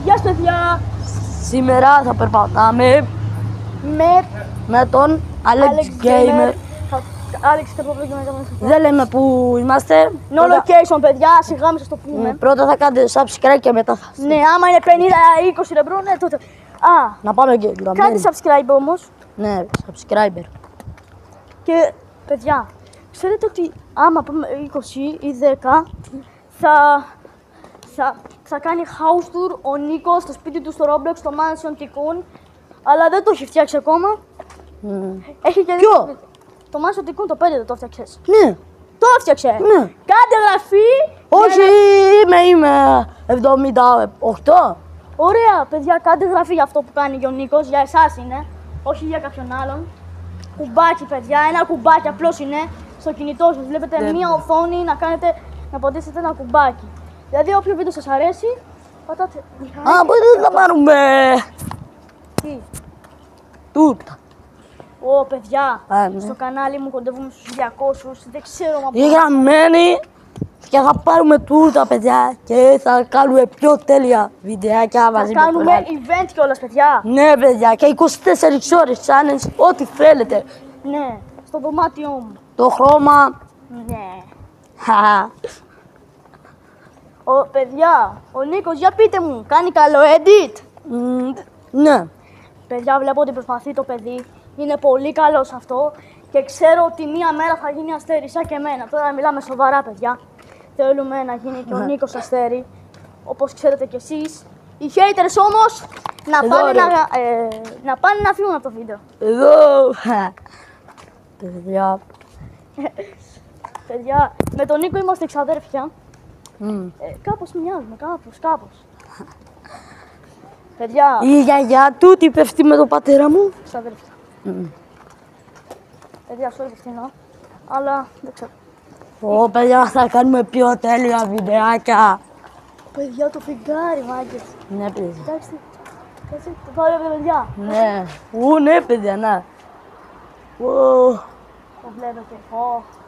Γεια σας παιδιά! Σήμερα θα περπατάμε με τον Alex Gamer. Alex Gamer. Δεν λέμε που είμαστε. No location παιδιά, σιγά μην σας το πούμε. Πρώτα θα κάνετε subscribe και μετά θα... Ναι, άμα είναι 50-20 ευρώ, ναι τότε. Να πάμε και γραμμένοι. Κάντε subscribe όμως. Ναι, subscriber. Και παιδιά, ξέρετε ότι άμα πάμε 20 ή 10 θα κάνει house tour ο Νίκος στο σπίτι του στο Roblox, στο Mansion Tycoon. Αλλά δεν το έχει φτιάξει ακόμα. Έχει και Ποιο? Το Mansion Tycoon το 5 δεν το φτιάξες. Ναι. Το έφτιαξε. Ναι. Κάντε γραφή. Όχι, είμαι 78. Ωραία, παιδιά, κάντε γραφή για αυτό που κάνει και ο Νίκος. Για εσάς είναι, όχι για κάποιον άλλον. Κουμπάκι, παιδιά, ένα κουμπάκι απλώς είναι στο κινητό σας. Βλέπετε μία οθόνη να πατήσετε ένα κουμπάκι. Δηλαδή, όποιο βίντεο σας αρέσει, πατάτε. Μπορείτε να πάρουμε Τι? τούρτα. Παιδιά, Ναι. στο κανάλι μου κοντεύουμε στους 200, δεν ξέρω μα Είστε γραμμένοι και θα πάρουμε τούρτα, παιδιά, και θα κάνουμε πιο τέλεια βιντεάκια μαζί με τον κάνουμε Alex. event κιόλας, παιδιά. Ναι, παιδιά, και 24 ώρες challenge, ό,τι θέλετε. Ναι, στο δωμάτιό μου. Το χρώμα. Ναι. Χα. Παιδιά, ο Νίκος, για πείτε μου, κάνει καλό edit. Ναι. Παιδιά, βλέπω ότι προσπαθεί το παιδί. Είναι πολύ καλό σε αυτό και ξέρω ότι μία μέρα θα γίνει αστέρι σαν και εμένα. Τώρα μιλάμε σοβαρά, παιδιά. Θέλουμε να γίνει και ο Νίκος αστέρι, όπως ξέρετε κι εσείς. Οι haters όμως να πάνε να φύγουν από το βίντεο. Εδώ. Παιδιά. Παιδιά, με τον Νίκο είμαστε εξαδέρφια. Κάπως μοιάζουμε, κάπως. Παιδιά, Η γιαγιά του τι πέφτει με τον πατέρα μου. εξαδέρφια. Παιδιά, sorry φθηνό, αλλά δεν ξέρω. Παιδιά, θα κάνουμε πιο τέλεια βιντεάκια. Παιδιά, το φεγγάρι, μάγκες. Ναι, παιδιά. Εντάξει, κάτσε, το πάρε παιδιά. Ναι. Ναι, παιδιά, ναι. Το βλέπετε.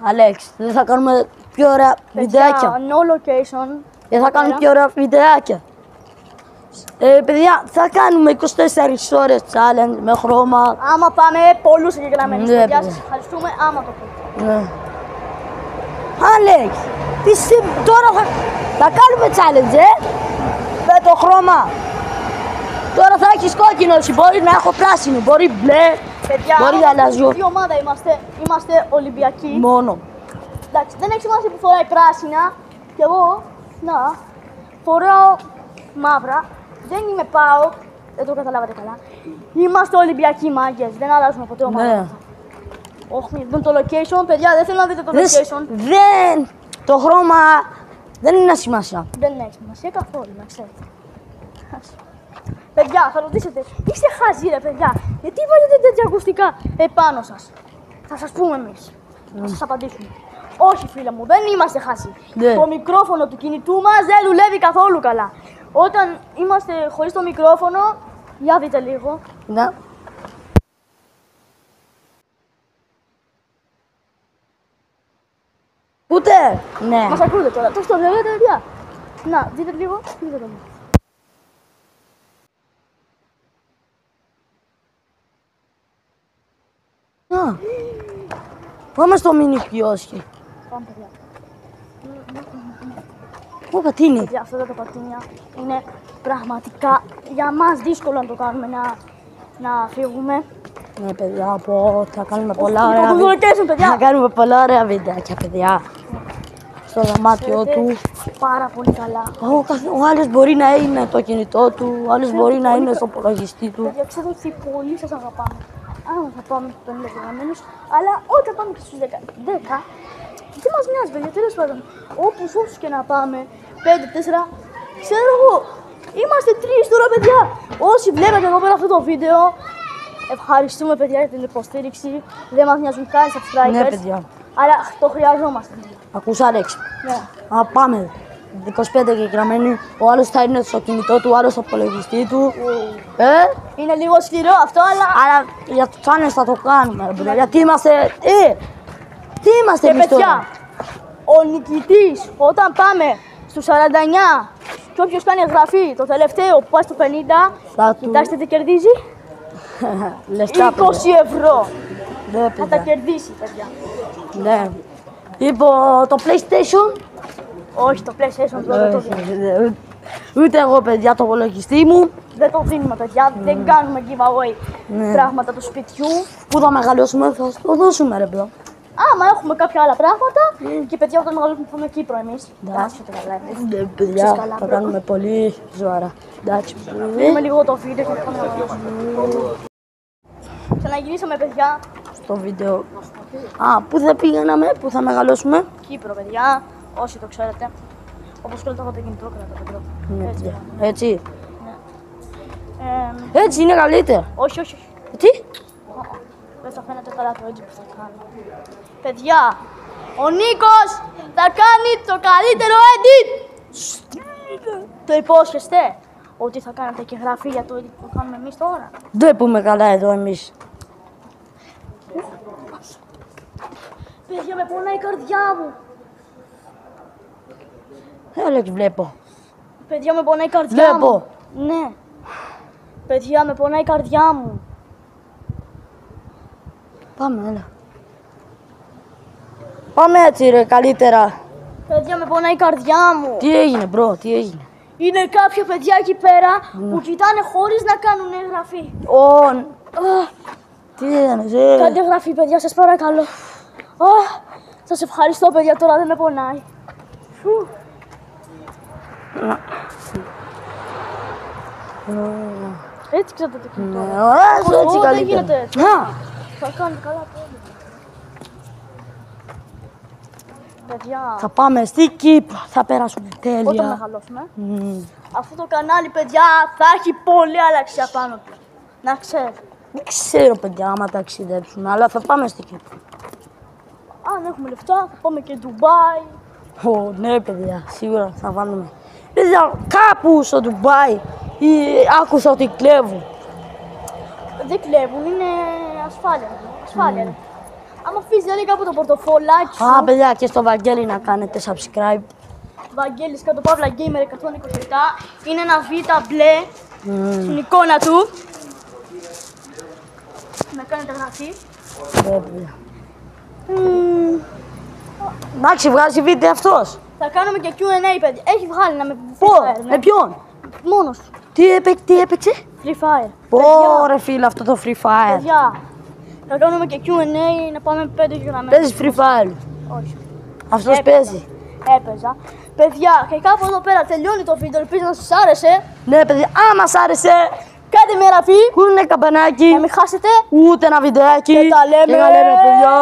Αλέξ, δεν θα κάνουμε πιο ωραία βιντεάκια. No location. Δεν θα κάνουμε πιο ωραία βιντεάκια. Παιδιά, θα κάνουμε 24 ώρες challenge με χρώμα. Άμα πάμε πολλούς εγγεγραμμένους, Ναι, παιδιά, παιδιά. σας ευχαριστούμε άμα το πείτε. Ναι. Άλεξ, τώρα θα κάνουμε challenge, με το χρώμα. Τώρα θα έχεις κόκκινο, μπορεί να έχω πράσινο, μπορεί μπλε, Παιδιά, μπορεί γαλάζιο. τι ομάδα είμαστε Ολυμπιακοί. Μόνο. Εντάξει, δεν έχει σημασία που φοράει πράσινα και εγώ, φοράω μαύρα. Δεν είμαι ΠΑΟΚ, δεν το καταλάβατε καλά. Είμαστε Ολυμπιακοί μάγκες, δεν αλλάζουμε ποτέ ομάδα. Ναι. Όχι, δουν το location, παιδιά, δεν θέλω να δείτε το location. Το χρώμα δεν είναι σημασία. Δεν έχει σημασία καθόλου, να ξέρετε. Παιδιά, θα ρωτήσετε, είστε χαζοί ρε παιδιά, γιατί βάλετε τέτοια ακουστικά επάνω σας. Θα σας πούμε εμείς, θα σας απαντήσουμε. Όχι φίλε μου, δεν είμαστε χαζοί. Ναι. Το μικρόφωνο του κινητού μας δεν δουλεύει καθόλου καλά. Όταν είμαστε χωρίς το μικρόφωνο, για δείτε λίγο. Ναι. Ούτε. Ναι. Μας ακούτε τώρα, το βλέπετε παιδιά. Να, δείτε λίγο, δείτε το λίγο. Πάμε στο μίνι κιόσκι. Πάμε παιδιά. Πού πατίνει. Παιδιά, αυτά τα πατίνια είναι πραγματικά για μας δύσκολο να το κάνουμε να φύγουμε. Ναι, παιδιά, θα κάνουμε πολλά Το ωραία location, παιδιά. Θα κάνουμε πολλά ωραία βιντεάκια, παιδιά. Στο δωμάτιο του. Πάρα πολύ καλά. Ο άλλος μπορεί να είναι το κινητό του, ο άλλος μπορεί να είναι στο υπολογιστή του. Παιδιά, ξέρω ότι πολύ σας αγαπάμε. Άμα θα πάμε στους 50 εγγεγραμμένους, αλλά όταν πάμε και στους 10, δεν μας νοιάζει, παιδιά, τέλος πάντων. Όσους και να πάμε, 5-4, ξέρω εγώ, είμαστε 3 τώρα, παιδιά. Όσοι βλέπετε εδώ πέρα αυτό το βίντεο, ευχαριστούμε, παιδιά, για την υποστήριξη. Δεν μας νοιάζουν καν οι subscribers. Ναι, παιδιά. Αλλά το χρειαζόμαστε. Ακούς, Άλεξ. Ναι. Πάμε. 25 εγγεγραμμένοι, ο άλλος θα είναι στο κινητό του, ο άλλος στο υπολογιστή του. Είναι λίγο σκληρό αυτό, αλλά για το challenge θα το κάνουμε, ρε παιδιά. Γιατί είμαστε. Τι είμαστε εμείς παιδιά, τώρα. ο νικητής όταν πάμε στους 49 Και όποιος κάνει εγγραφή το τελευταίο που πάει στο 50, Θα του... κοιτάξτε τι κερδίζει. Λεφτά, 20 ευρώ. Ναι, Θα τα παιδιά. κερδίσει, παιδιά. Ναι. Είπε το PlayStation. Όχι, το PlayStation δεν το δίνουμε. Ούτε εγώ, παιδιά, το υπολογιστή μου. Δεν το δίνουμε, παιδιά. Δεν κάνουμε giveaway πράγματα του σπιτιού. Πού θα μεγαλώσουμε, θα το δώσουμε, ρε μπρο. Άμα έχουμε κάποια άλλα πράγματα και παιδιά όταν μεγαλώσουμε θα πάμε Κύπρο εμείς. Εντάξει, το καλά είναι. Ναι, παιδιά, θα κάνουμε πολύ ζωάρα. Εντάξει. Δίνουμε λίγο το βίντεο και θα πάμε να μεγαλώσουμε. Ξαναγυρίσαμε, παιδιά. Στο βίντεο. Α, πού θα πήγαμε, πού θα μεγαλώσουμε. Κύπρο, παιδιά. Όσοι το ξέρετε. Όπως κρατάω το κινητό, κρατάω το κινητό. Ναι, Έτσι. παιδιά. Έτσι. Ε, Έτσι είναι καλύτερα. όχι, όχι, όχι. Τι. Δεν θα φαίνεται καλά το έτσι που θα κάνω. Παιδιά, ο Νίκος θα κάνει το καλύτερο edit. Το υπόσχεστε ότι θα κάνετε και γραφή για το edit που κάνουμε εμείς τώρα. Δεν πούμε καλά εδώ εμείς. Παιδιά, με πονάει η καρδιά μου. Έλεξ, βλέπω. Παιδιά, με πονάει η καρδιά Βλέπω. μου. Ναι. Παιδιά, με πονάει η καρδιά μου. Πάμε, έλα. Πάμε έτσι, ρε, καλύτερα. Παιδιά, με πονάει η καρδιά μου. Τι έγινε, μπρο, τι έγινε. Είναι κάποια παιδιά εκεί πέρα που κοιτάνε χωρίς να κάνουν εγγραφή. Τι έγινε, Κάντε εγγραφή, παιδιά, σας παρακαλώ. Σας ευχαριστώ, παιδιά, τώρα δεν με πονάει. Φου. Έτσι ξέρετε το κινητό. Έτσι δεν καλύτερα. γίνεται έτσι. Να, Θα κάνετε καλά πόδια. Παιδιά, θα πάμε στη Κύπρο, θα περάσουμε όταν τέλεια. μεγαλώσουμε, αυτό το κανάλι, παιδιά, θα έχει πολύ αλλαξία πάνω του. Να ξέρετε. Δεν ξέρω, παιδιά, άμα ταξιδέψουμε, αλλά θα πάμε στη Κύπρο. Αν έχουμε λεφτά, θα πάμε και Ντουμπάι. Ναι, παιδιά, σίγουρα θα βάλουμε. Παιδιά, κάπου στο Ντουμπάι άκουσα ότι κλέβουν. Δεν κλέβουν, είναι ασφάλεια. Ασφάλεια. Άμα αφήσεις δηλαδή κάπου το πορτοφολάκι σου, Α, παιδιά, και στο Βαγγέλη να κάνετε subscribe. Βαγγέλης κάτω παύλα Gamer 127, είναι ένα β' μπλε στην εικόνα του. Να κάνετε γραφή. Ναι, παιδιά. Εντάξει, βγάζει βίντεο αυτός. Θα κάνουμε και Q&A, παιδιά. Έχει βγάλει να με Πω, Free Fire, με ποιον. Μόνος του. Τι έπαιξε. Free Fire. Ωραία, φίλε, αυτό το Free Fire. Παιδιά, θα κάνουμε και Q&A να πάμε 5 γραμμές. Παίζεις Free Fire. Όχι. Αυτός Έπαιζα. παίζει. Έπαιζα. Παιδιά, και κάπου εδώ πέρα τελειώνει το βίντεο. Ελπίζω να σας άρεσε. Ναι, παιδιά, άμα σ' άρεσε, Κάντε μια εγγραφή. κουνε καμπανάκι, Να μην χάσετε. ούτε ένα βιντεάκι. Και τα λέμε. Και τα λέμε, παιδιά.